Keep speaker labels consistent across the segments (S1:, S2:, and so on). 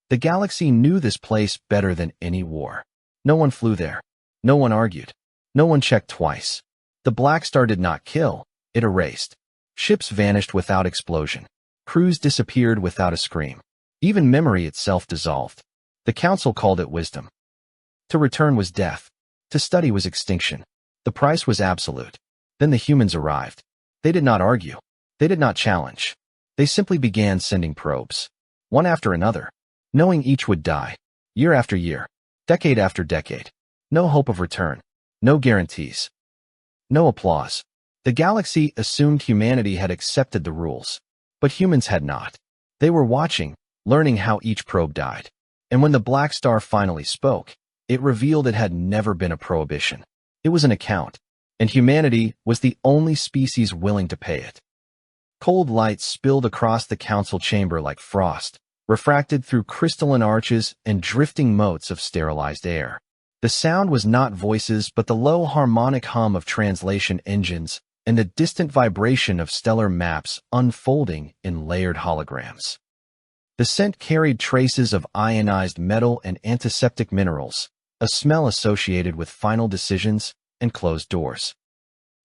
S1: The galaxy knew this place better than any war. No one flew there. No one argued. No one checked twice. The Black Star did not kill, it erased. Ships vanished without explosion. Crews disappeared without a scream. Even memory itself dissolved. The Council called it wisdom. To return was death. To study was extinction. The price was absolute. Then the humans arrived. They did not argue. They did not challenge. They simply began sending probes. One after another. Knowing each would die. Year after year. Decade after decade. No hope of return. No guarantees. No applause. The galaxy assumed humanity had accepted the rules. But humans had not. They were watching, learning how each probe died. And when the Black Star finally spoke, it revealed it had never been a prohibition. It was an account. And humanity was the only species willing to pay it. Cold light spilled across the council chamber like frost, refracted through crystalline arches and drifting motes of sterilized air. The sound was not voices but the low harmonic hum of translation engines and the distant vibration of stellar maps unfolding in layered holograms. The scent carried traces of ionized metal and antiseptic minerals, a smell associated with final decisions and closed doors.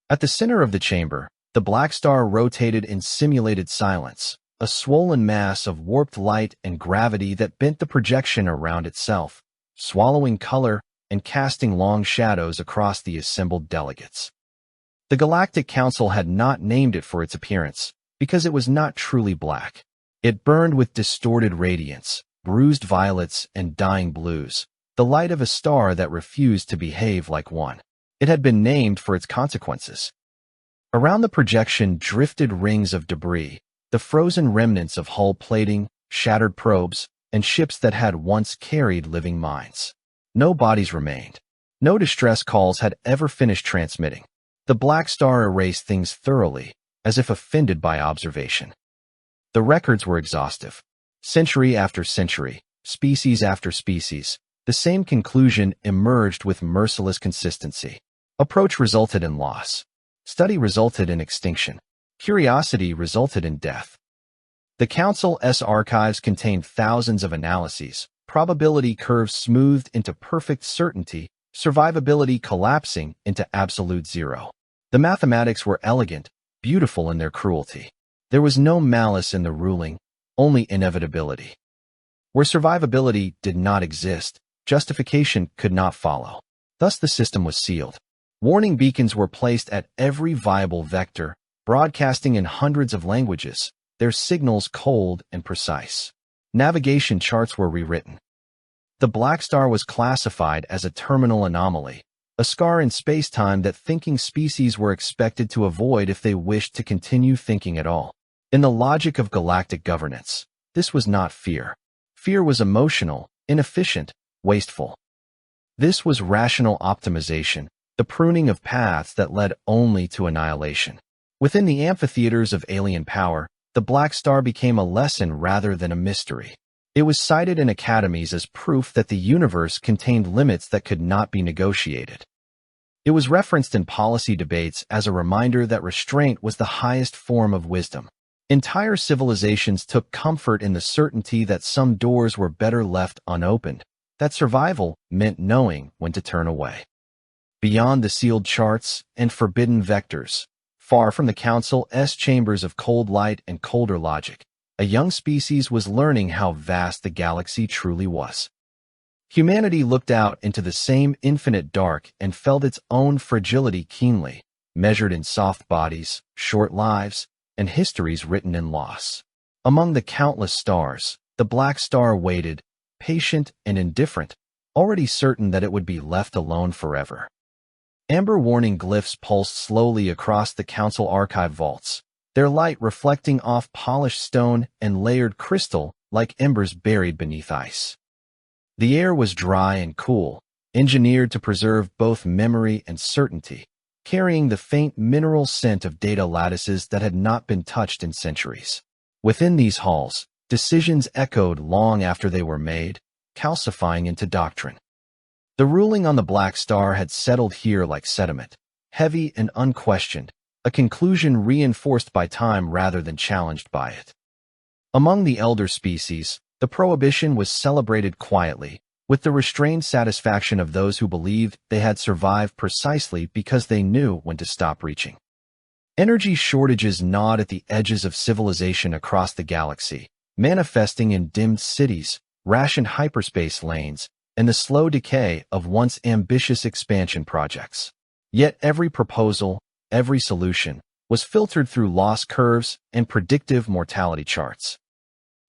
S1: At the center of the chamber, the Black Star rotated in simulated silence, a swollen mass of warped light and gravity that bent the projection around itself, swallowing color and casting long shadows across the assembled delegates. The Galactic Council had not named it for its appearance, because it was not truly black. It burned with distorted radiance, bruised violets and dying blues, the light of a star that refused to behave like one. It had been named for its consequences. Around the projection drifted rings of debris, the frozen remnants of hull plating, shattered probes, and ships that had once carried living minds. No bodies remained. No distress calls had ever finished transmitting. The Black Star erased things thoroughly, as if offended by observation. The records were exhaustive. Century after century, species after species, the same conclusion emerged with merciless consistency. Approach resulted in loss. Study resulted in extinction. Curiosity resulted in death. The Council's archives contained thousands of analyses, probability curves smoothed into perfect certainty, survivability collapsing into absolute zero. The mathematics were elegant, beautiful in their cruelty. There was no malice in the ruling, only inevitability. Where survivability did not exist, justification could not follow. Thus the system was sealed. Warning beacons were placed at every viable vector, broadcasting in hundreds of languages, their signals cold and precise. Navigation charts were rewritten. The Black Star was classified as a terminal anomaly, a scar in space-time that thinking species were expected to avoid if they wished to continue thinking at all. In the logic of galactic governance, this was not fear. Fear was emotional, inefficient, wasteful. This was rational optimization, the pruning of paths that led only to annihilation. Within the amphitheaters of alien power, the Black Star became a lesson rather than a mystery. It was cited in academies as proof that the universe contained limits that could not be negotiated. It was referenced in policy debates as a reminder that restraint was the highest form of wisdom. Entire civilizations took comfort in the certainty that some doors were better left unopened, that survival meant knowing when to turn away. Beyond the sealed charts and forbidden vectors, far from the Council's chambers of cold light and colder logic, a young species was learning how vast the galaxy truly was. Humanity looked out into the same infinite dark and felt its own fragility keenly, measured in soft bodies, short lives, and histories written in loss. Among the countless stars, the Black Star waited, patient and indifferent, already certain that it would be left alone forever. Amber warning glyphs pulsed slowly across the Council archive vaults, their light reflecting off polished stone and layered crystal like embers buried beneath ice. The air was dry and cool, engineered to preserve both memory and certainty, carrying the faint mineral scent of data lattices that had not been touched in centuries. Within these halls, decisions echoed long after they were made, calcifying into doctrine. The ruling on the Black Star had settled here like sediment, heavy and unquestioned, a conclusion reinforced by time rather than challenged by it. Among the elder species, The prohibition was celebrated quietly, with the restrained satisfaction of those who believed they had survived precisely because they knew when to stop reaching. Energy shortages gnawed at the edges of civilization across the galaxy, manifesting in dimmed cities, rationed hyperspace lanes, and the slow decay of once ambitious expansion projects. Yet every proposal, every solution, was filtered through loss curves and predictive mortality charts.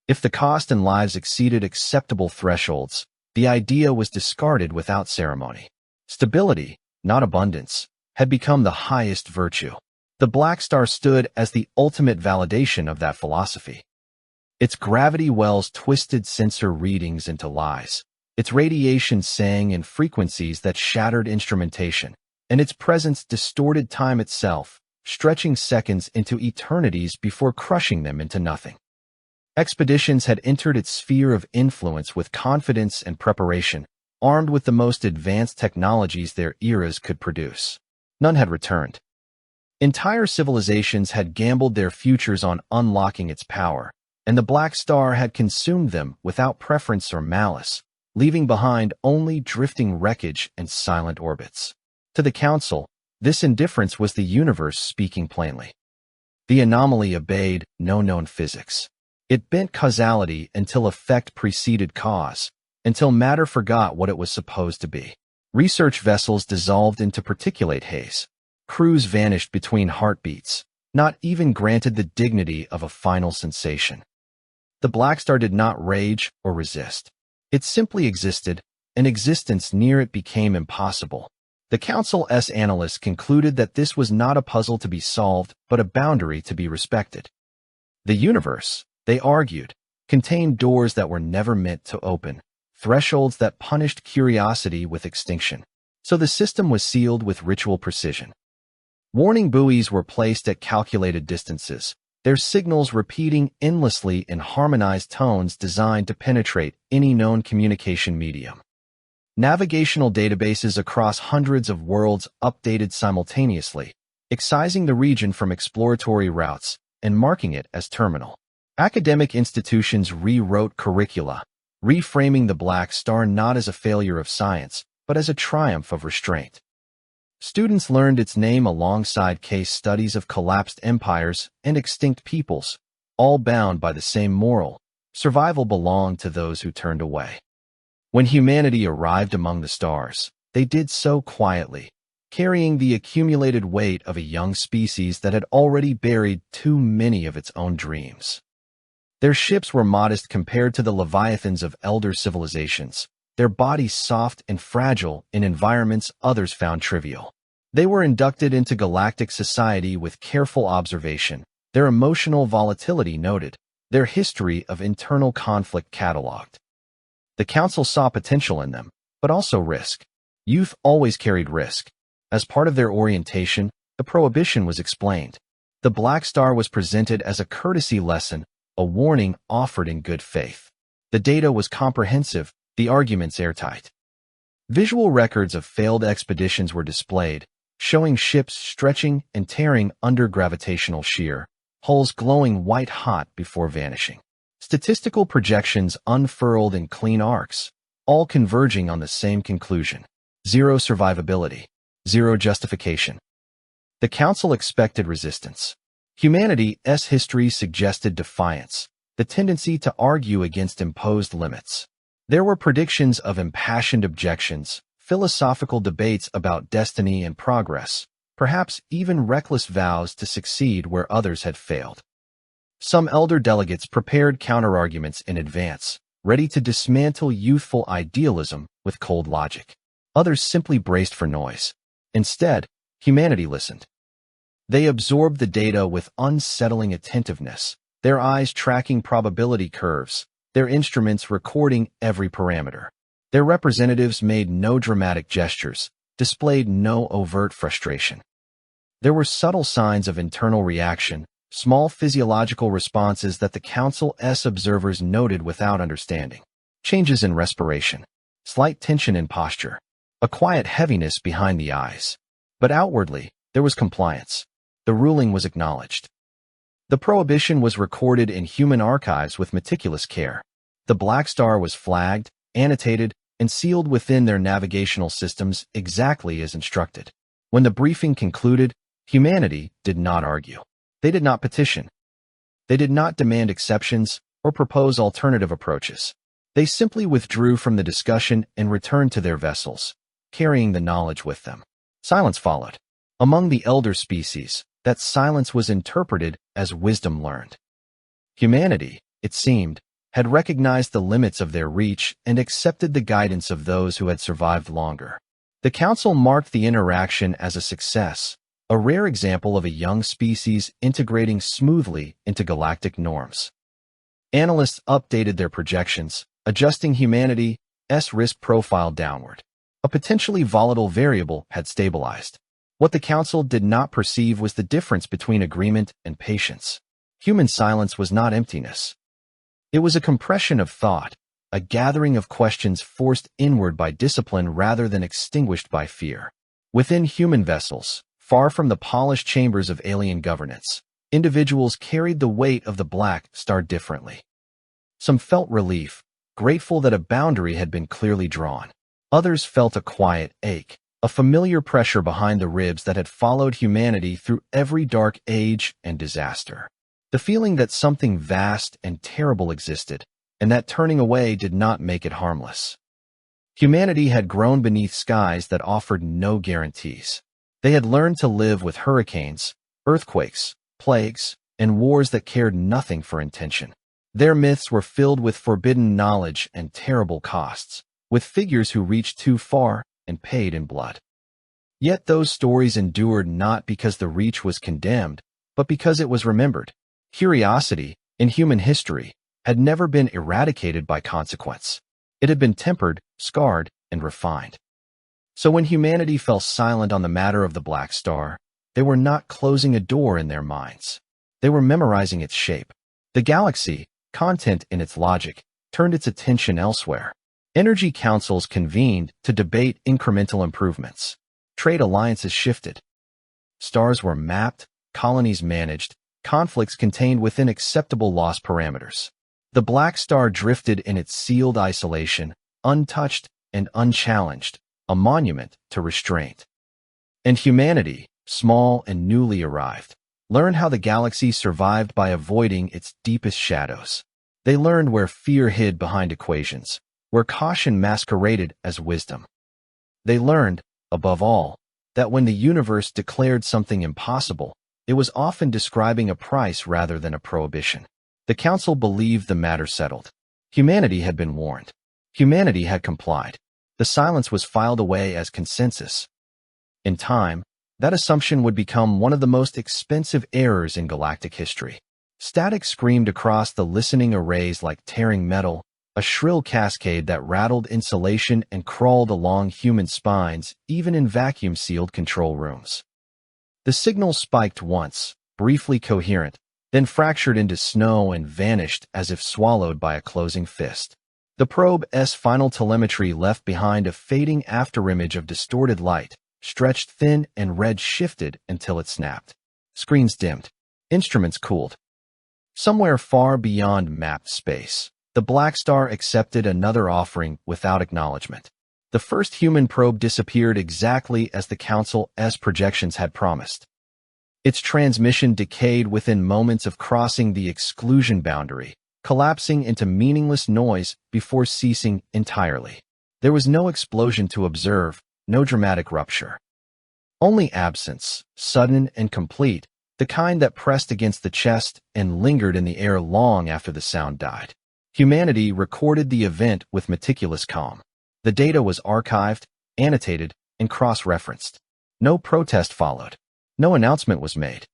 S1: If the cost and lives exceeded acceptable thresholds, the idea was discarded without ceremony. Stability, not abundance, had become the highest virtue. The Black Star stood as the ultimate validation of that philosophy. Its gravity wells twisted sensor readings into lies. Its radiation sang in frequencies that shattered instrumentation, and its presence distorted time itself, stretching seconds into eternities before crushing them into nothing. Expeditions had entered its sphere of influence with confidence and preparation, armed with the most advanced technologies their eras could produce. None had returned. Entire civilizations had gambled their futures on unlocking its power, and the Black Star had consumed them without preference or malice, leaving behind only drifting wreckage and silent orbits. To the Council, this indifference was the universe speaking plainly. The anomaly obeyed no known physics. It bent causality until effect preceded cause, until matter forgot what it was supposed to be. Research vessels dissolved into particulate haze. Crews vanished between heartbeats, not even granted the dignity of a final sensation. The Black Star did not rage or resist. It simply existed, and existence near it became impossible. The Council's analysts concluded that this was not a puzzle to be solved, but a boundary to be respected. The universe, they argued, contained doors that were never meant to open, thresholds that punished curiosity with extinction. So the system was sealed with ritual precision. Warning buoys were placed at calculated distances, their signals repeating endlessly in harmonized tones designed to penetrate any known communication medium. Navigational databases across hundreds of worlds updated simultaneously, excising the region from exploratory routes and marking it as terminal. Academic institutions rewrote curricula, reframing the Black Star not as a failure of science, but as a triumph of restraint. Students learned its name alongside case studies of collapsed empires and extinct peoples, all bound by the same moral: survival belonged to those who turned away. When humanity arrived among the stars, they did so quietly, carrying the accumulated weight of a young species that had already buried too many of its own dreams. Their ships were modest compared to the leviathans of elder civilizations, their bodies soft and fragile in environments others found trivial. They were inducted into galactic society with careful observation, their emotional volatility noted, their history of internal conflict catalogued. The Council saw potential in them, but also risk. Youth always carried risk. As part of their orientation, the prohibition was explained. The Black Star was presented as a courtesy lesson, a warning offered in good faith. The data was comprehensive, the arguments airtight. Visual records of failed expeditions were displayed, showing ships stretching and tearing under gravitational shear, hulls glowing white-hot before vanishing. Statistical projections unfurled in clean arcs, all converging on the same conclusion: zero survivability, zero justification. The Council expected resistance. Humanity's history suggested defiance, the tendency to argue against imposed limits. There were predictions of impassioned objections, philosophical debates about destiny and progress, perhaps even reckless vows to succeed where others had failed. Some elder delegates prepared counterarguments in advance, ready to dismantle youthful idealism with cold logic. Others simply braced for noise. Instead, humanity listened. They absorbed the data with unsettling attentiveness, their eyes tracking probability curves, their instruments recording every parameter. Their representatives made no dramatic gestures, displayed no overt frustration. There were subtle signs of internal reaction, small physiological responses that the Council's observers noted without understanding. Changes in respiration, slight tension in posture, a quiet heaviness behind the eyes. But outwardly, there was compliance. The ruling was acknowledged. The prohibition was recorded in human archives with meticulous care. The black star was flagged, annotated, and sealed within their navigational systems exactly as instructed. When the briefing concluded, humanity did not argue. They did not petition. They did not demand exceptions or propose alternative approaches. They simply withdrew from the discussion and returned to their vessels, carrying the knowledge with them. Silence followed. Among the elder species, that silence was interpreted as wisdom learned. Humanity, it seemed, had recognized the limits of their reach and accepted the guidance of those who had survived longer. The Council marked the interaction as a success, a rare example of a young species integrating smoothly into galactic norms. Analysts updated their projections, adjusting humanity's risk profile downward. A potentially volatile variable had stabilized. What the Council did not perceive was the difference between agreement and patience. Human silence was not emptiness. It was a compression of thought, a gathering of questions forced inward by discipline rather than extinguished by fear. Within human vessels, far from the polished chambers of alien governance, individuals carried the weight of the black star differently. Some felt relief, grateful that a boundary had been clearly drawn. Others felt a quiet ache, a familiar pressure behind the ribs that had followed humanity through every dark age and disaster. The feeling that something vast and terrible existed, and that turning away did not make it harmless. Humanity had grown beneath skies that offered no guarantees. They had learned to live with hurricanes, earthquakes, plagues, and wars that cared nothing for intention. Their myths were filled with forbidden knowledge and terrible costs, with figures who reached too far and paid in blood. Yet those stories endured not because the reach was condemned, but because it was remembered. Curiosity, in human history, had never been eradicated by consequence. It had been tempered, scarred, and refined. So when humanity fell silent on the matter of the black star, they were not closing a door in their minds. They were memorizing its shape. The galaxy, content in its logic, turned its attention elsewhere. Energy councils convened to debate incremental improvements. Trade alliances shifted. Stars were mapped, colonies managed, conflicts contained within acceptable loss parameters. The black star drifted in its sealed isolation, untouched and unchallenged, a monument to restraint. And humanity, small and newly arrived, learned how the galaxy survived by avoiding its deepest shadows. They learned where fear hid behind equations, where caution masqueraded as wisdom. They learned, above all, that when the universe declared something impossible, it was often describing a price rather than a prohibition. The Council believed the matter settled. Humanity had been warned. Humanity had complied. The silence was filed away as consensus. In time, that assumption would become one of the most expensive errors in galactic history. Static screamed across the listening arrays like tearing metal, a shrill cascade that rattled insulation and crawled along human spines, even in vacuum-sealed control rooms. The signal spiked once, briefly coherent, then fractured into snow and vanished as if swallowed by a closing fist. The probe's final telemetry left behind a fading afterimage of distorted light, stretched thin and red shifted until it snapped. Screens dimmed. Instruments cooled. Somewhere far beyond mapped space, the black star accepted another offering without acknowledgement. The first human probe disappeared exactly as the Council's projections had promised. Its transmission decayed within moments of crossing the exclusion boundary, collapsing into meaningless noise before ceasing entirely. There was no explosion to observe, no dramatic rupture. Only absence, sudden and complete, the kind that pressed against the chest and lingered in the air long after the sound died. Humanity recorded the event with meticulous calm. The data was archived, annotated, and cross-referenced. No protest followed. No announcement was made.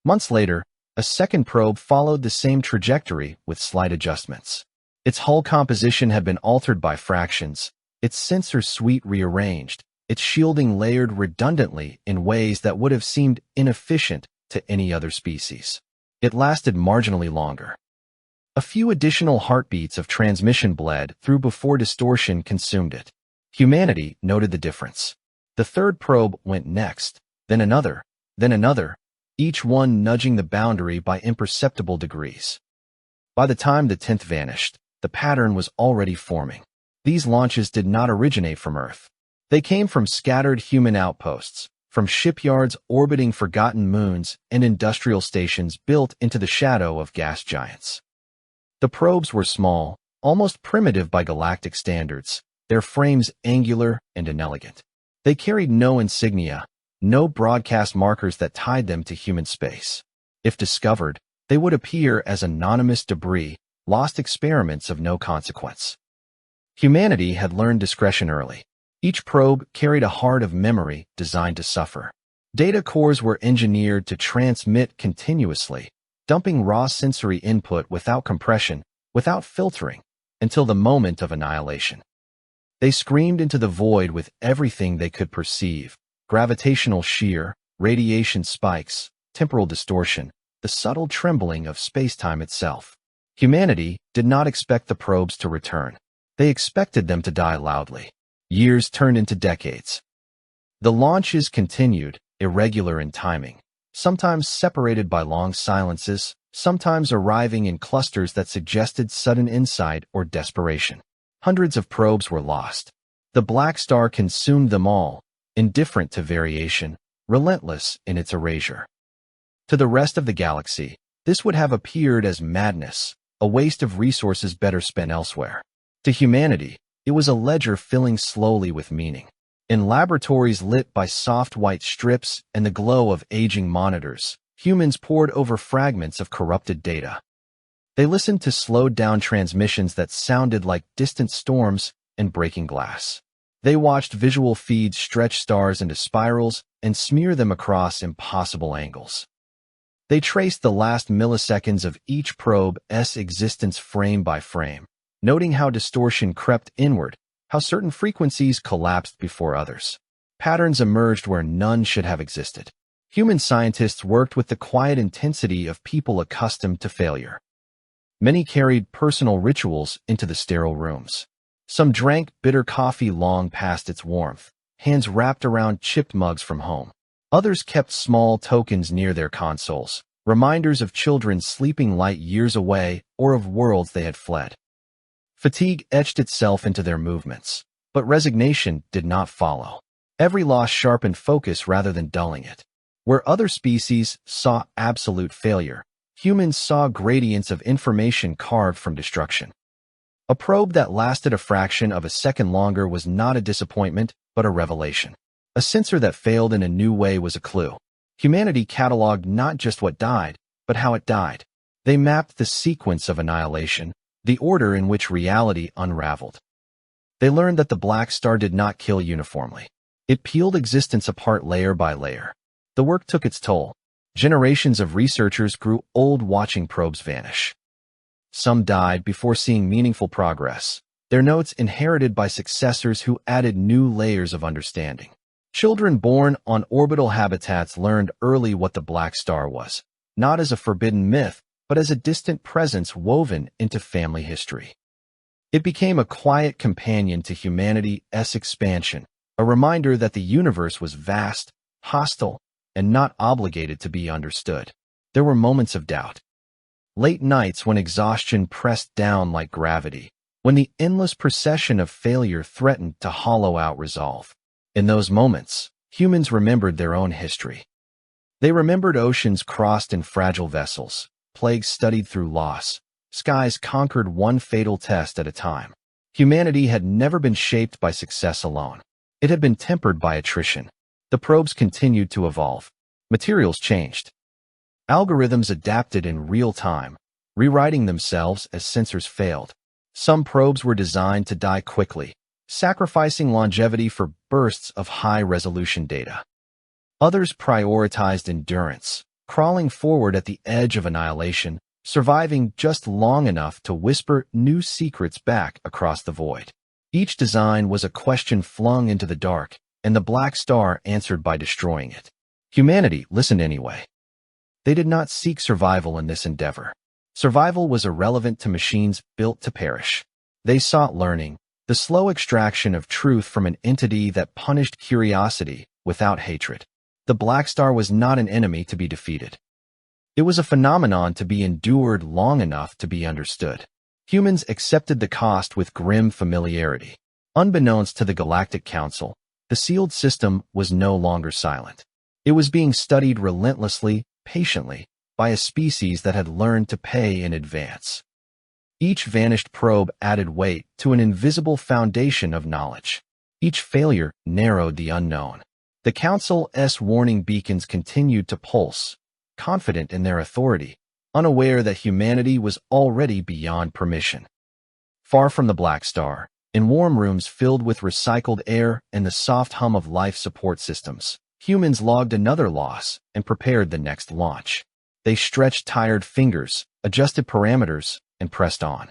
S1: Months later, a second probe followed the same trajectory with slight adjustments. Its hull composition had been altered by fractions, its sensor suite rearranged, its shielding layered redundantly in ways that would have seemed inefficient to any other species. It lasted marginally longer. A few additional heartbeats of transmission bled through before distortion consumed it. Humanity noted the difference. The third probe went next, then another, each one nudging the boundary by imperceptible degrees. By the time the 10th vanished, the pattern was already forming. These launches did not originate from Earth. They came from scattered human outposts, from shipyards orbiting forgotten moons and industrial stations built into the shadow of gas giants. The probes were small, almost primitive by galactic standards, their frames angular and inelegant. They carried no insignia, no broadcast markers that tied them to human space. If discovered, they would appear as anonymous debris, lost experiments of no consequence. Humanity had learned discretion early. Each probe carried a heart of memory designed to suffer. Data cores were engineered to transmit continuously, dumping raw sensory input without compression, without filtering, until the moment of annihilation. They screamed into the void with everything they could perceive: gravitational shear, radiation spikes, temporal distortion, the subtle trembling of space-time itself. Humanity did not expect the probes to return. They expected them to die loudly. Years turned into decades. The launches continued, irregular in timing, sometimes separated by long silences, sometimes arriving in clusters that suggested sudden insight or desperation. Hundreds of probes were lost. The black star consumed them all, indifferent to variation, relentless in its erasure. To the rest of the galaxy, this would have appeared as madness, a waste of resources better spent elsewhere. To humanity, it was a ledger filling slowly with meaning. In laboratories lit by soft white strips and the glow of aging monitors, humans pored over fragments of corrupted data. They listened to slowed-down transmissions that sounded like distant storms and breaking glass. They watched visual feeds stretch stars into spirals and smear them across impossible angles. They traced the last milliseconds of each probe's existence frame by frame, noting how distortion crept inward, how certain frequencies collapsed before others. Patterns emerged where none should have existed. Human scientists worked with the quiet intensity of people accustomed to failure. Many carried personal rituals into the sterile rooms. Some drank bitter coffee long past its warmth, hands wrapped around chipped mugs from home. Others kept small tokens near their consoles, reminders of children sleeping light years away or of worlds they had fled. Fatigue etched itself into their movements, but resignation did not follow. Every loss sharpened focus rather than dulling it. Where other species saw absolute failure, humans saw gradients of information carved from destruction. A probe that lasted a fraction of a second longer was not a disappointment, but a revelation. A sensor that failed in a new way was a clue. Humanity cataloged not just what died, but how it died. They mapped the sequence of annihilation, the order in which reality unraveled. They learned that the black star did not kill uniformly. It peeled existence apart layer by layer. The work took its toll. Generations of researchers grew old watching probes vanish. Some died before seeing meaningful progress, their notes inherited by successors who added new layers of understanding. Children born on orbital habitats learned early what the black star was, not as a forbidden myth, but as a distant presence woven into family history. It became a quiet companion to humanity's expansion, a reminder that the universe was vast, hostile, and not obligated to be understood. There were moments of doubt. Late nights when exhaustion pressed down like gravity, when the endless procession of failure threatened to hollow out resolve. In those moments, humans remembered their own history. They remembered oceans crossed in fragile vessels, plagues studied through loss, skies conquered one fatal test at a time. Humanity had never been shaped by success alone. It had been tempered by attrition. The probes continued to evolve. Materials changed. Algorithms adapted in real time, rewriting themselves as sensors failed. Some probes were designed to die quickly, sacrificing longevity for bursts of high-resolution data. Others prioritized endurance, crawling forward at the edge of annihilation, surviving just long enough to whisper new secrets back across the void. Each design was a question flung into the dark, and the black star answered by destroying it. Humanity listened anyway. They did not seek survival in this endeavor. Survival was irrelevant to machines built to perish. They sought learning, the slow extraction of truth from an entity that punished curiosity without hatred. The black star was not an enemy to be defeated. It was a phenomenon to be endured long enough to be understood. Humans accepted the cost with grim familiarity. Unbeknownst to the Galactic Council, the sealed system was no longer silent. It was being studied relentlessly, patiently, by a species that had learned to pay in advance. Each vanished probe added weight to an invisible foundation of knowledge. Each failure narrowed the unknown. The Council's warning beacons continued to pulse, confident in their authority, unaware that humanity was already beyond permission. Far from the Black Star, in warm rooms filled with recycled air and the soft hum of life support systems, humans logged another loss and prepared the next launch. They stretched tired fingers, adjusted parameters, and pressed on.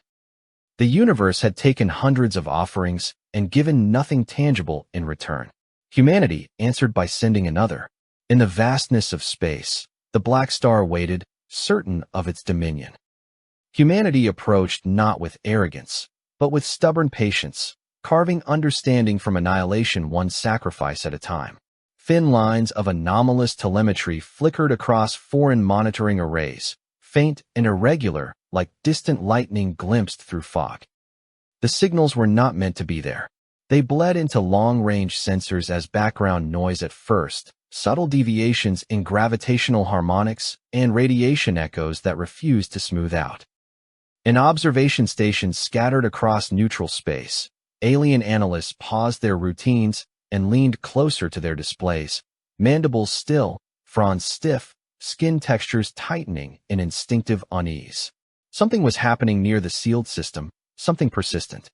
S1: The universe had taken hundreds of offerings and given nothing tangible in return. Humanity answered by sending another. In the vastness of space, the Black Star waited, certain of its dominion. Humanity approached not with arrogance, but with stubborn patience, carving understanding from annihilation one sacrifice at a time. Thin lines of anomalous telemetry flickered across foreign monitoring arrays, faint and irregular, like distant lightning glimpsed through fog. The signals were not meant to be there. They bled into long-range sensors as background noise at first, subtle deviations in gravitational harmonics and radiation echoes that refused to smooth out. In observation stations scattered across neutral space, alien analysts paused their routines and leaned closer to their displays, mandibles still, fronds stiff, skin textures tightening in instinctive unease. Something was happening near the sealed system, something persistent.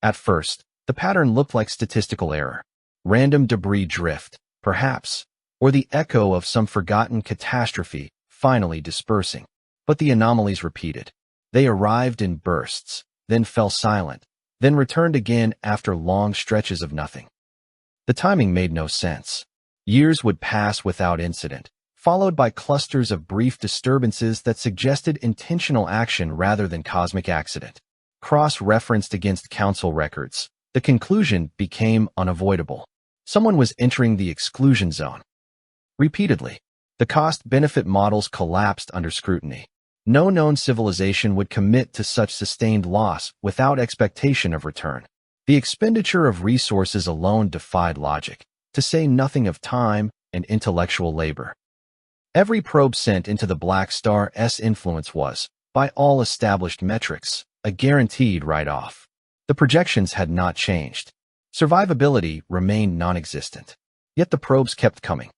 S1: At first, the pattern looked like statistical error, random debris drift, perhaps, or the echo of some forgotten catastrophe finally dispersing. But the anomalies repeated. They arrived in bursts, then fell silent, then returned again after long stretches of nothing. The timing made no sense. Years would pass without incident, followed by clusters of brief disturbances that suggested intentional action rather than cosmic accident. Cross-referenced against Council records, the conclusion became unavoidable. Someone was entering the exclusion zone. Repeatedly, the cost-benefit models collapsed under scrutiny. No known civilization would commit to such sustained loss without expectation of return. The expenditure of resources alone defied logic, to say nothing of time and intellectual labor. Every probe sent into the Black Star's influence was, by all established metrics, a guaranteed write-off. The projections had not changed. Survivability remained non-existent. Yet the probes kept coming.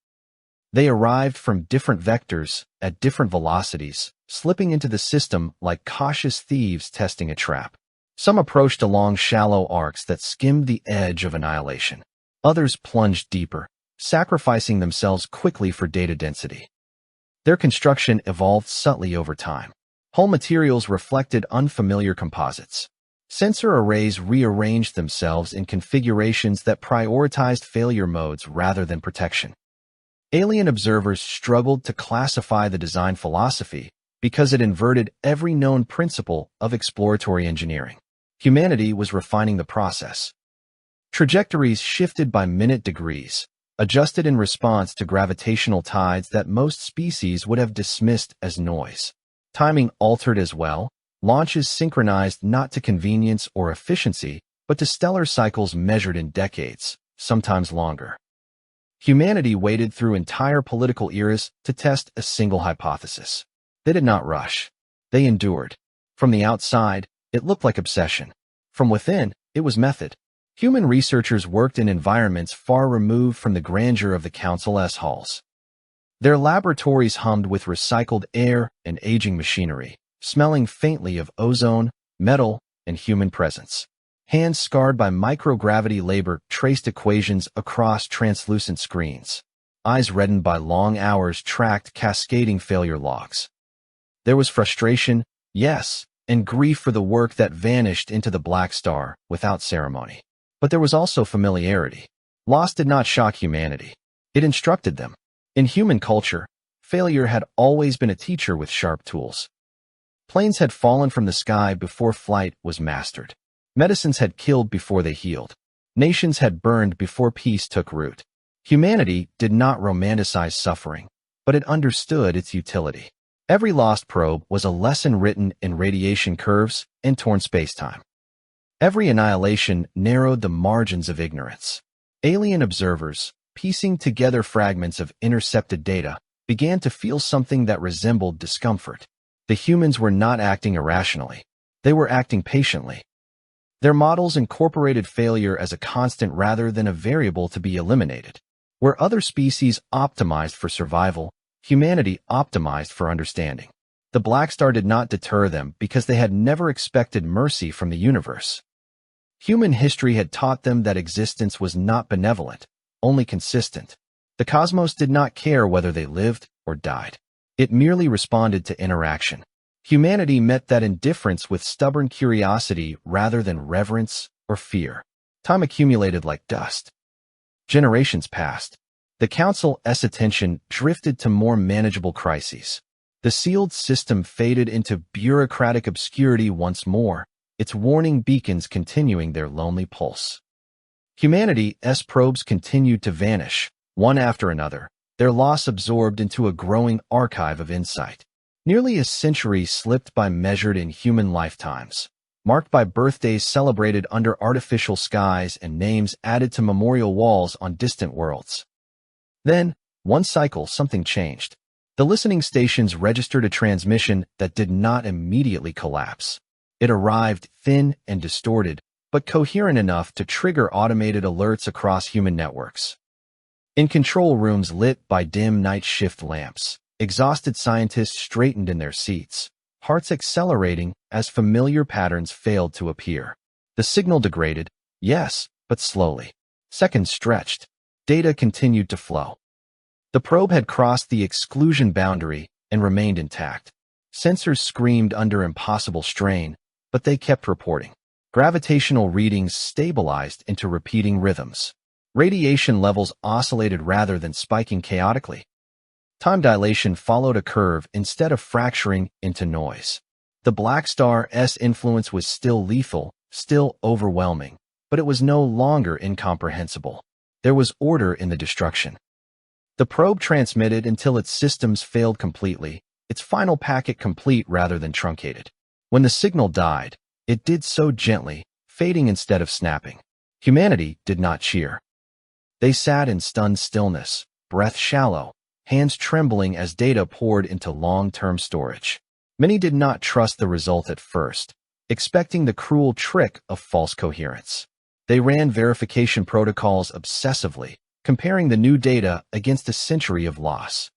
S1: They arrived from different vectors, at different velocities, slipping into the system like cautious thieves testing a trap. Some approached along shallow arcs that skimmed the edge of annihilation. Others plunged deeper, sacrificing themselves quickly for data density. Their construction evolved subtly over time. Hull materials reflected unfamiliar composites. Sensor arrays rearranged themselves in configurations that prioritized failure modes rather than protection. Alien observers struggled to classify the design philosophy because it inverted every known principle of exploratory engineering. Humanity was refining the process. Trajectories shifted by minute degrees, adjusted in response to gravitational tides that most species would have dismissed as noise. Timing altered as well. Launches synchronized not to convenience or efficiency, but to stellar cycles measured in decades, sometimes longer. Humanity waited through entire political eras to test a single hypothesis. They did not rush. They endured. From the outside, it looked like obsession. From within, it was method. Human researchers worked in environments far removed from the grandeur of the Council's halls. Their laboratories hummed with recycled air and aging machinery, smelling faintly of ozone, metal, and human presence. Hands scarred by microgravity labor traced equations across translucent screens. Eyes reddened by long hours tracked cascading failure logs. There was frustration, yes, and grief for the work that vanished into the Black Star without ceremony. But there was also familiarity. Loss did not shock humanity. It instructed them. In human culture, failure had always been a teacher with sharp tools. Planes had fallen from the sky before flight was mastered. Medicines had killed before they healed. Nations had burned before peace took root. Humanity did not romanticize suffering, but it understood its utility. Every lost probe was a lesson written in radiation curves and torn spacetime. Every annihilation narrowed the margins of ignorance. Alien observers, piecing together fragments of intercepted data, began to feel something that resembled discomfort. The humans were not acting irrationally. They were acting patiently. Their models incorporated failure as a constant rather than a variable to be eliminated. Where other species optimized for survival, humanity optimized for understanding. The Black Star did not deter them because they had never expected mercy from the universe. Human history had taught them that existence was not benevolent, only consistent. The cosmos did not care whether they lived or died. It merely responded to interaction. Humanity met that indifference with stubborn curiosity rather than reverence or fear. Time accumulated like dust. Generations passed. The Council's attention drifted to more manageable crises. The sealed system faded into bureaucratic obscurity once more, its warning beacons continuing their lonely pulse. Humanity's probes continued to vanish, one after another, their loss absorbed into a growing archive of insight. Nearly a century slipped by measured in human lifetimes, marked by birthdays celebrated under artificial skies and names added to memorial walls on distant worlds. Then, one cycle, something changed. The listening stations registered a transmission that did not immediately collapse. It arrived thin and distorted, but coherent enough to trigger automated alerts across human networks. In control rooms lit by dim night shift lamps, exhausted scientists straightened in their seats, hearts accelerating as familiar patterns failed to appear. The signal degraded, yes, but slowly. Seconds stretched. Data continued to flow. The probe had crossed the exclusion boundary and remained intact. Sensors screamed under impossible strain, but they kept reporting. Gravitational readings stabilized into repeating rhythms. Radiation levels oscillated rather than spiking chaotically. Time dilation followed a curve instead of fracturing into noise. The Black Star's influence was still lethal, still overwhelming, but it was no longer incomprehensible. There was order in the destruction. The probe transmitted until its systems failed completely, its final packet complete rather than truncated. When the signal died, it did so gently, fading instead of snapping. Humanity did not cheer. They sat in stunned stillness, breath shallow, hands trembling as data poured into long-term storage. Many did not trust the result at first, expecting the cruel trick of false coherence. They ran verification protocols obsessively, comparing the new data against a century of loss.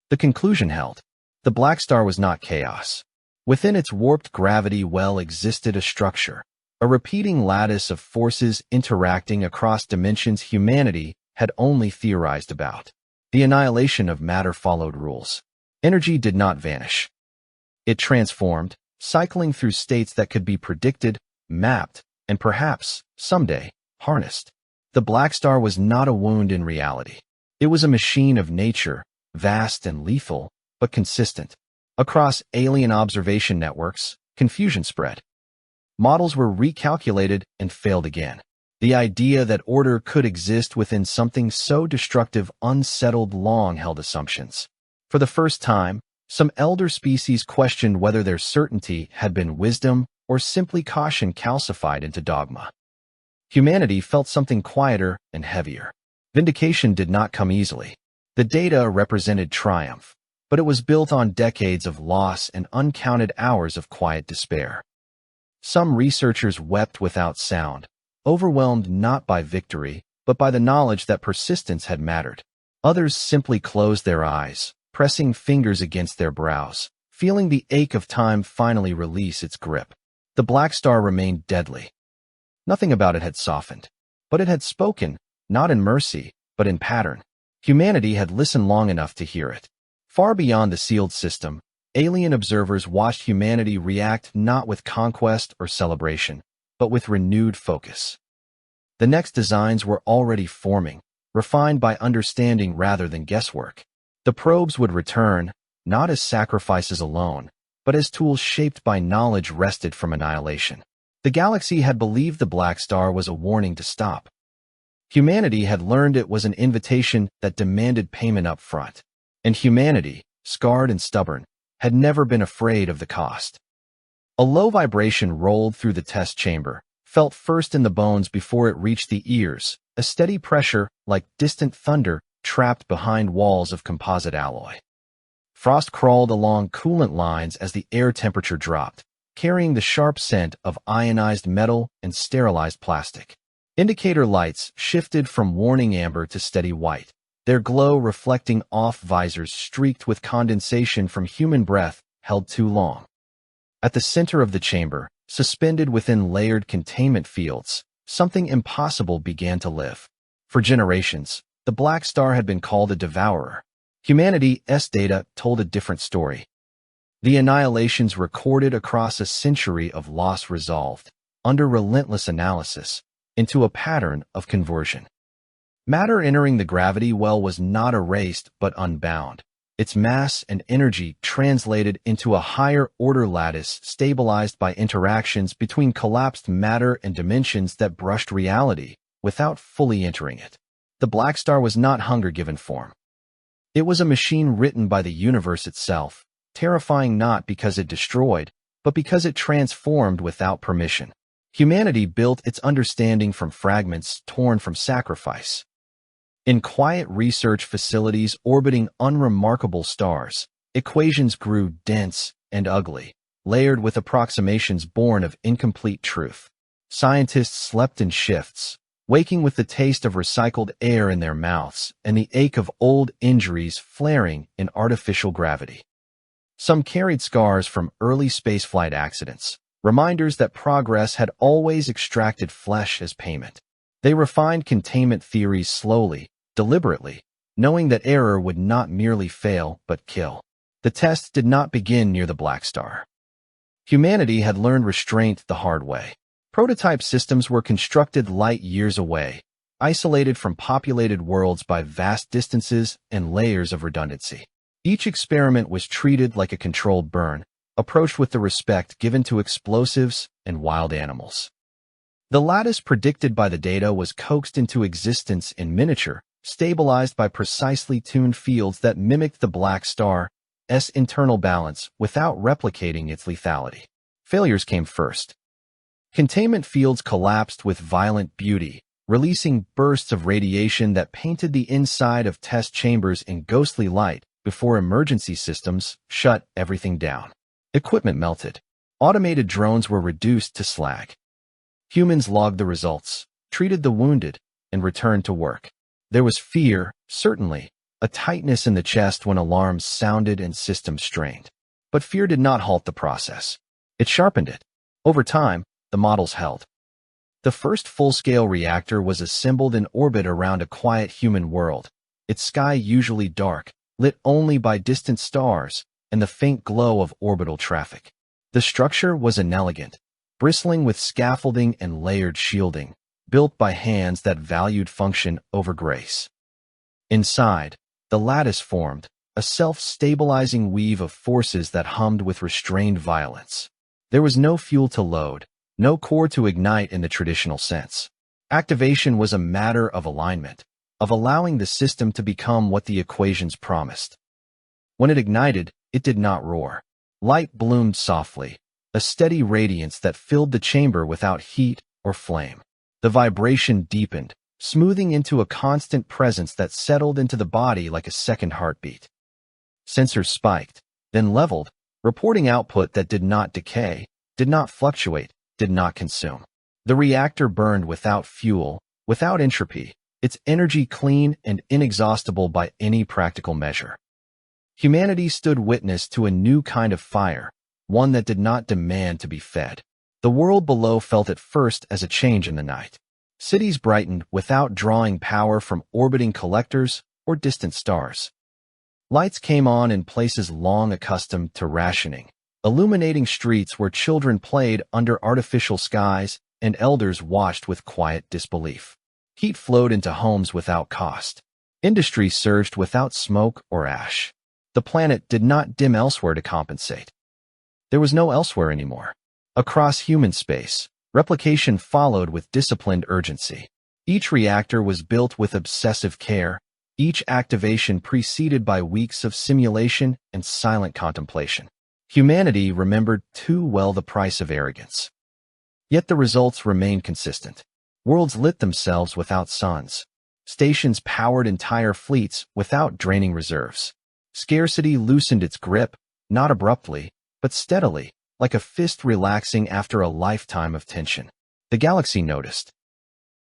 S1: The conclusion held. The Black Star was not chaos. Within its warped gravity well existed a structure, a repeating lattice of forces interacting across dimensions humanity had only theorized about. The annihilation of matter followed rules. Energy did not vanish. It transformed, cycling through states that could be predicted, mapped, and perhaps, someday, harnessed. The Black Star was not a wound in reality. It was a machine of nature, vast and lethal, but consistent. Across alien observation networks, confusion spread. Models were recalculated and failed again. The idea that order could exist within something so destructive unsettled long-held assumptions. For the first time, some elder species questioned whether their certainty had been wisdom or simply caution calcified into dogma. Humanity felt something quieter and heavier. Vindication did not come easily. The data represented triumph, but it was built on decades of loss and uncounted hours of quiet despair. Some researchers wept without sound, overwhelmed not by victory, but by the knowledge that persistence had mattered. Others simply closed their eyes, pressing fingers against their brows, feeling the ache of time finally release its grip. The Black Star remained deadly. Nothing about it had softened, but it had spoken, not in mercy, but in pattern. Humanity had listened long enough to hear it. Far beyond the sealed system, alien observers watched humanity react not with conquest or celebration, but with renewed focus. The next designs were already forming, refined by understanding rather than guesswork. The probes would return, not as sacrifices alone, but as tools shaped by knowledge wrested from annihilation. The galaxy had believed the Black Star was a warning to stop. Humanity had learned it was an invitation that demanded payment up front. And humanity, scarred and stubborn, had never been afraid of the cost. A low vibration rolled through the test chamber, felt first in the bones before it reached the ears, a steady pressure, like distant thunder, trapped behind walls of composite alloy. Frost crawled along coolant lines as the air temperature dropped, carrying the sharp scent of ionized metal and sterilized plastic. Indicator lights shifted from warning amber to steady white, their glow reflecting off visors streaked with condensation from human breath held too long. At the center of the chamber, suspended within layered containment fields, something impossible began to live. For generations, the Black Star had been called a devourer. Humanity's data told a different story. The annihilations recorded across a century of loss resolved, under relentless analysis, into a pattern of conversion. Matter entering the gravity well was not erased but unbound, its mass and energy translated into a higher-order lattice stabilized by interactions between collapsed matter and dimensions that brushed reality without fully entering it. The Black Star was not hunger given form. It was a machine written by the universe itself, terrifying not because it destroyed, but because it transformed without permission. Humanity built its understanding from fragments torn from sacrifice. In quiet research facilities orbiting unremarkable stars, equations grew dense and ugly, layered with approximations born of incomplete truth. Scientists slept in shifts, waking with the taste of recycled air in their mouths and the ache of old injuries flaring in artificial gravity. Some carried scars from early spaceflight accidents, reminders that progress had always extracted flesh as payment. They refined containment theories slowly, deliberately, knowing that error would not merely fail but kill. The test did not begin near the Black Star. Humanity had learned restraint the hard way. Prototype systems were constructed light years away, isolated from populated worlds by vast distances and layers of redundancy. Each experiment was treated like a controlled burn, approached with the respect given to explosives and wild animals. The lattice predicted by the data was coaxed into existence in miniature, stabilized by precisely tuned fields that mimicked the Black Star's internal balance without replicating its lethality. Failures came first. Containment fields collapsed with violent beauty, releasing bursts of radiation that painted the inside of test chambers in ghostly light before emergency systems shut everything down. Equipment melted. Automated drones were reduced to slag. Humans logged the results, treated the wounded, and returned to work. There was fear, certainly, a tightness in the chest when alarms sounded and systems strained. But fear did not halt the process. It sharpened it. Over time, the models held. The first full-scale reactor was assembled in orbit around a quiet human world, its sky usually dark, lit only by distant stars and the faint glow of orbital traffic. The structure was inelegant, bristling with scaffolding and layered shielding, built by hands that valued function over grace. Inside, the lattice formed, a self-stabilizing weave of forces that hummed with restrained violence. There was no fuel to load, no core to ignite in the traditional sense. Activation was a matter of alignment, of allowing the system to become what the equations promised. When it ignited, it did not roar. Light bloomed softly, a steady radiance that filled the chamber without heat or flame. The vibration deepened, smoothing into a constant presence that settled into the body like a second heartbeat. Sensors spiked, then leveled, reporting output that did not decay, did not fluctuate, did not consume. The reactor burned without fuel, without entropy, its energy clean and inexhaustible by any practical measure. Humanity stood witness to a new kind of fire, one that did not demand to be fed. The world below felt it first as a change in the night. Cities brightened without drawing power from orbiting collectors or distant stars. Lights came on in places long accustomed to rationing, illuminating streets where children played under artificial skies and elders watched with quiet disbelief. Heat flowed into homes without cost. Industry surged without smoke or ash. The planet did not dim elsewhere to compensate. There was no elsewhere anymore. Across human space, replication followed with disciplined urgency. Each reactor was built with obsessive care, each activation preceded by weeks of simulation and silent contemplation. Humanity remembered too well the price of arrogance. Yet the results remained consistent. Worlds lit themselves without suns. Stations powered entire fleets without draining reserves. Scarcity loosened its grip, not abruptly, but steadily, like a fist relaxing after a lifetime of tension. The galaxy noticed.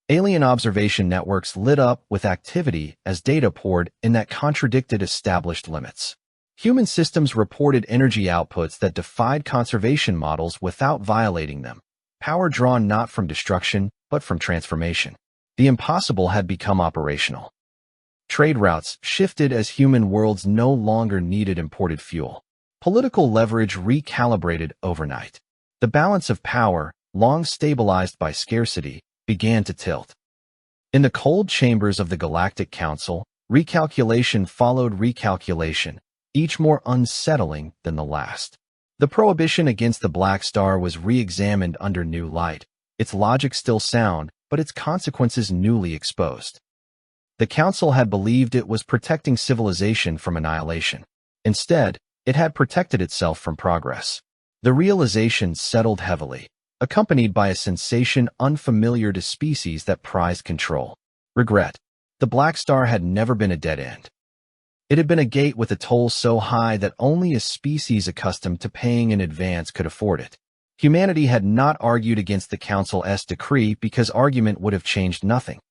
S1: Alien observation networks lit up with activity as data poured in that contradicted established limits. Human systems reported energy outputs that defied conservation models without violating them. Power drawn not from destruction, but from transformation. The impossible had become operational. Trade routes shifted as human worlds no longer needed imported fuel. Political leverage recalibrated overnight. The balance of power, long stabilized by scarcity, began to tilt. In the cold chambers of the Galactic Council, recalculation followed recalculation, each more unsettling than the last. The prohibition against the Black Star was re-examined under new light, its logic still sound, but its consequences newly exposed. The Council had believed it was protecting civilization from annihilation. Instead, it had protected itself from progress. The realization settled heavily, accompanied by a sensation unfamiliar to species that prized control. Regret. The Black Star had never been a dead end. It had been a gate with a toll so high that only a species accustomed to paying in advance could afford it. Humanity had not argued against the Council's decree because argument would have changed nothing.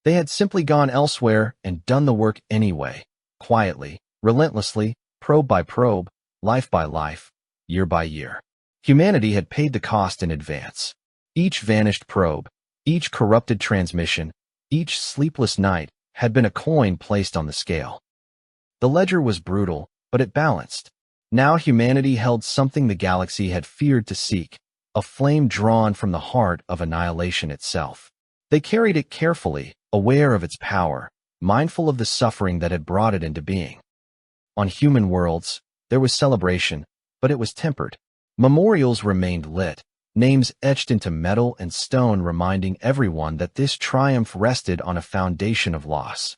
S1: They had simply gone elsewhere and done the work anyway, quietly, relentlessly, probe by probe, life by life, year by year. Humanity had paid the cost in advance. Each vanished probe, each corrupted transmission, each sleepless night had been a coin placed on the scale. The ledger was brutal, but it balanced. Now humanity held something the galaxy had feared to seek, a flame drawn from the heart of annihilation itself. They carried it carefully, aware of its power, mindful of the suffering that had brought it into being. On human worlds, there was celebration, but it was tempered. Memorials remained lit, names etched into metal and stone reminding everyone that this triumph rested on a foundation of loss.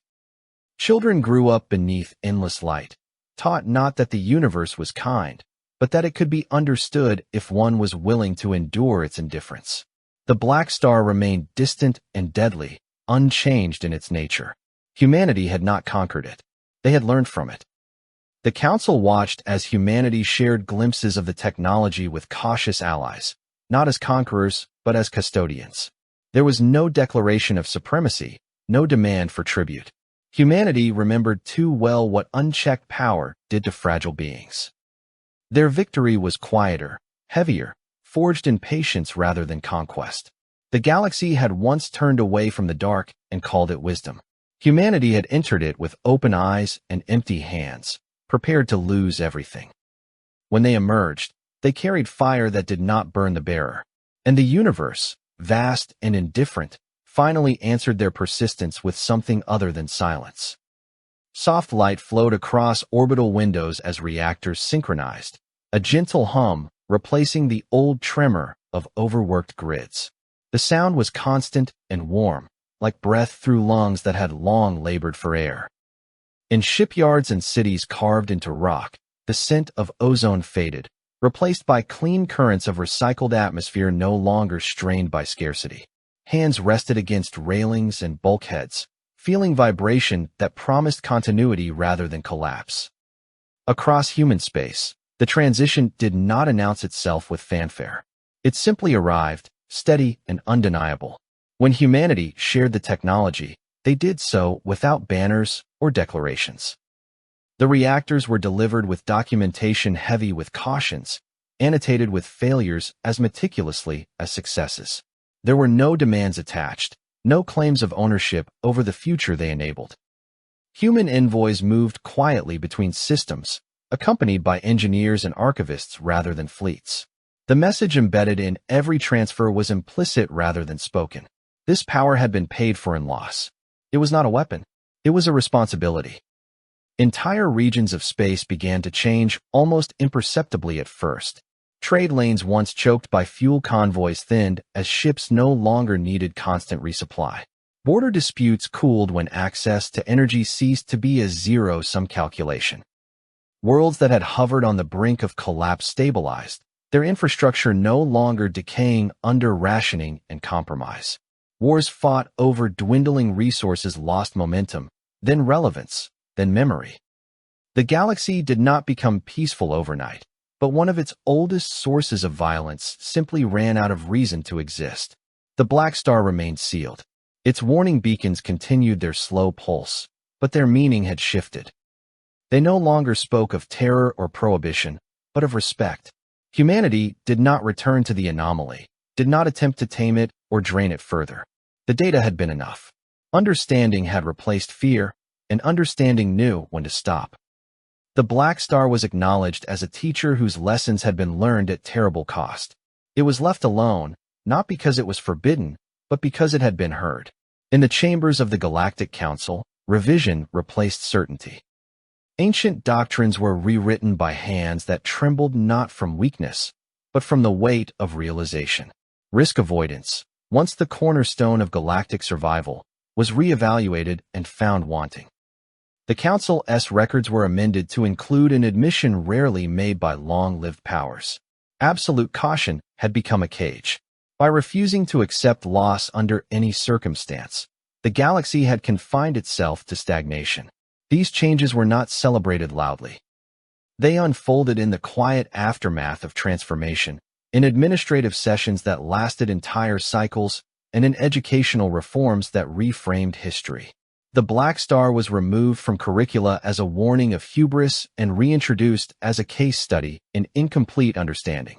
S1: Children grew up beneath endless light, taught not that the universe was kind, but that it could be understood if one was willing to endure its indifference. The Black Star remained distant and deadly, unchanged in its nature. Humanity had not conquered it. They had learned from it. The Council watched as humanity shared glimpses of the technology with cautious allies, not as conquerors, but as custodians. There was no declaration of supremacy, no demand for tribute. Humanity remembered too well what unchecked power did to fragile beings. Their victory was quieter, heavier, forged in patience rather than conquest. The galaxy had once turned away from the dark and called it wisdom. Humanity had entered it with open eyes and empty hands, prepared to lose everything. When they emerged, they carried fire that did not burn the bearer. And the universe, vast and indifferent, finally answered their persistence with something other than silence. Soft light flowed across orbital windows as reactors synchronized, a gentle hum replacing the old tremor of overworked grids. The sound was constant and warm, like breath through lungs that had long labored for air. In shipyards and cities carved into rock, the scent of ozone faded, replaced by clean currents of recycled atmosphere no longer strained by scarcity. Hands rested against railings and bulkheads, feeling vibration that promised continuity rather than collapse. Across human space, the transition did not announce itself with fanfare. It simply arrived, steady and undeniable. When humanity shared the technology, they did so without banners or declarations. The reactors were delivered with documentation heavy with cautions, annotated with failures as meticulously as successes. There were no demands attached, no claims of ownership over the future they enabled. Human envoys moved quietly between systems, accompanied by engineers and archivists rather than fleets. The message embedded in every transfer was implicit rather than spoken. This power had been paid for in loss. It was not a weapon. It was a responsibility. Entire regions of space began to change almost imperceptibly at first. Trade lanes once choked by fuel convoys thinned as ships no longer needed constant resupply. Border disputes cooled when access to energy ceased to be a zero-sum calculation. Worlds that had hovered on the brink of collapse stabilized, their infrastructure no longer decaying under rationing and compromise. Wars fought over dwindling resources lost momentum, then relevance, then memory. The galaxy did not become peaceful overnight, but one of its oldest sources of violence simply ran out of reason to exist. The Black Star remained sealed. Its warning beacons continued their slow pulse, but their meaning had shifted. They no longer spoke of terror or prohibition, but of respect. Humanity did not return to the anomaly, did not attempt to tame it or drain it further. The data had been enough. Understanding had replaced fear, and understanding knew when to stop. The Black Star was acknowledged as a teacher whose lessons had been learned at terrible cost. It was left alone, not because it was forbidden, but because it had been heard. In the chambers of the Galactic Council, revision replaced certainty. Ancient doctrines were rewritten by hands that trembled not from weakness, but from the weight of realization. Risk avoidance, once the cornerstone of galactic survival, was reevaluated and found wanting. The Council's records were amended to include an admission rarely made by long-lived powers. Absolute caution had become a cage. By refusing to accept loss under any circumstance, the galaxy had confined itself to stagnation. These changes were not celebrated loudly. They unfolded in the quiet aftermath of transformation, in administrative sessions that lasted entire cycles, and in educational reforms that reframed history. The Black Star was removed from curricula as a warning of hubris and reintroduced as a case study in incomplete understanding.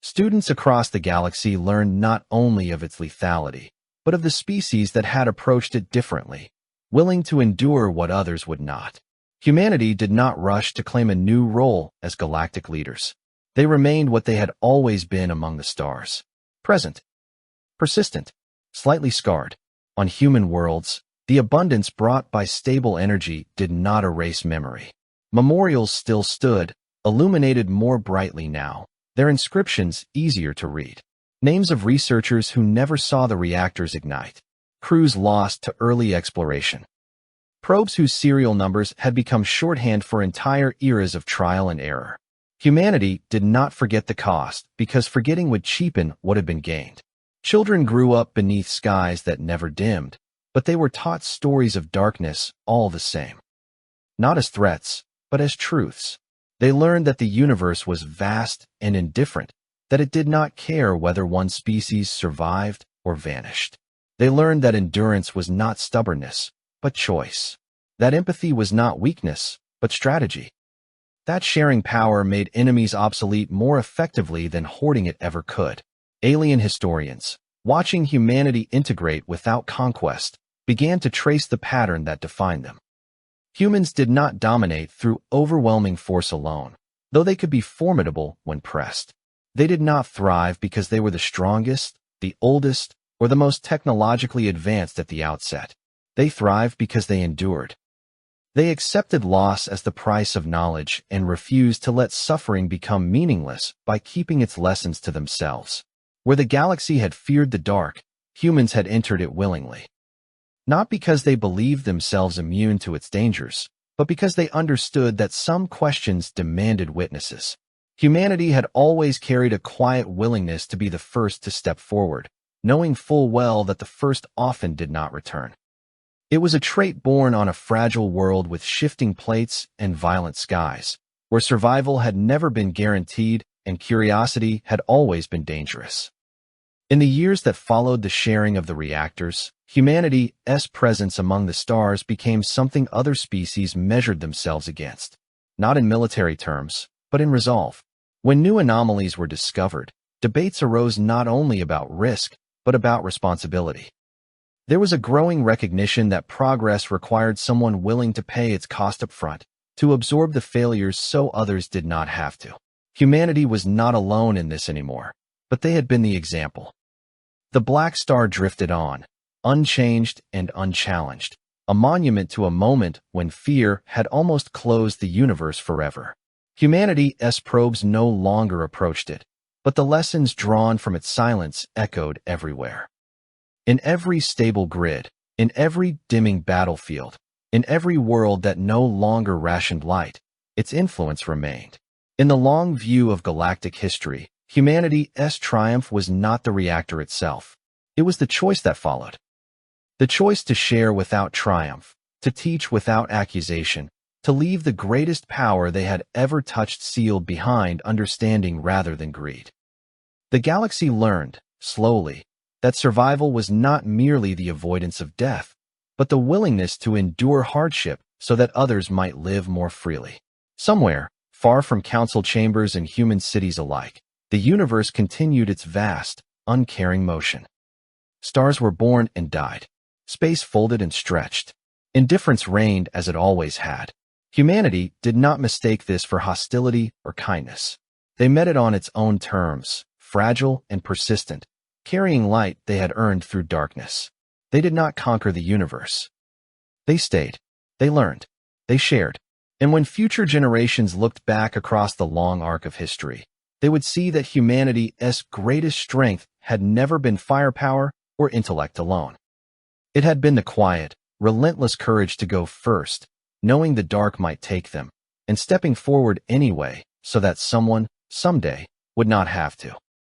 S1: Students across the galaxy learned not only of its lethality, but of the species that had approached it differently, willing to endure what others would not. Humanity did not rush to claim a new role as galactic leaders. They remained what they had always been among the stars. Present. Persistent. Slightly scarred. On human worlds, the abundance brought by stable energy did not erase memory. Memorials still stood, illuminated more brightly now, their inscriptions easier to read. Names of researchers who never saw the reactors ignite. Crews lost to early exploration. Probes whose serial numbers had become shorthand for entire eras of trial and error. Humanity did not forget the cost because forgetting would cheapen what had been gained. Children grew up beneath skies that never dimmed, but they were taught stories of darkness all the same. Not as threats, but as truths. They learned that the universe was vast and indifferent, that it did not care whether one species survived or vanished. They learned that endurance was not stubbornness, but choice. That empathy was not weakness, but strategy. That sharing power made enemies obsolete more effectively than hoarding it ever could. Alien historians, watching humanity integrate without conquest, began to trace the pattern that defined them. Humans did not dominate through overwhelming force alone, though they could be formidable when pressed. They did not thrive because they were the strongest, the oldest, or the most technologically advanced at the outset. They thrived because they endured. They accepted loss as the price of knowledge and refused to let suffering become meaningless by keeping its lessons to themselves. Where the galaxy had feared the dark, humans had entered it willingly. Not because they believed themselves immune to its dangers, but because they understood that some questions demanded witnesses. Humanity had always carried a quiet willingness to be the first to step forward, knowing full well that the first often did not return. It was a trait born on a fragile world with shifting plates and violent skies, where survival had never been guaranteed and curiosity had always been dangerous. In the years that followed the sharing of the reactors, humanity's presence among the stars became something other species measured themselves against, not in military terms, but in resolve. When new anomalies were discovered, debates arose not only about risk, but about responsibility. There was a growing recognition that progress required someone willing to pay its cost up front, to absorb the failures so others did not have to. Humanity was not alone in this anymore, but they had been the example. The Black Star drifted on, unchanged and unchallenged, a monument to a moment when fear had almost closed the universe forever. Humanity's probes no longer approached it, but the lessons drawn from its silence echoed everywhere. In every stable grid, in every dimming battlefield, in every world that no longer rationed light, its influence remained. In the long view of galactic history, humanity's triumph was not the reactor itself. It was the choice that followed. The choice to share without triumph, to teach without accusation, to leave the greatest power they had ever touched sealed behind understanding rather than greed. The galaxy learned, slowly, that survival was not merely the avoidance of death, but the willingness to endure hardship so that others might live more freely. Somewhere, far from council chambers and human cities alike, the universe continued its vast, uncaring motion. Stars were born and died. Space folded and stretched. Indifference reigned as it always had. Humanity did not mistake this for hostility or kindness. They met it on its own terms, fragile and persistent, carrying light they had earned through darkness. They did not conquer the universe. They stayed. They learned. They shared. And when future generations looked back across the long arc of history, they would see that humanity's greatest strength had never been firepower or intellect alone. It had been the quiet, relentless courage to go first, knowing the dark might take them, and stepping forward anyway so that someone, someday, would not have to.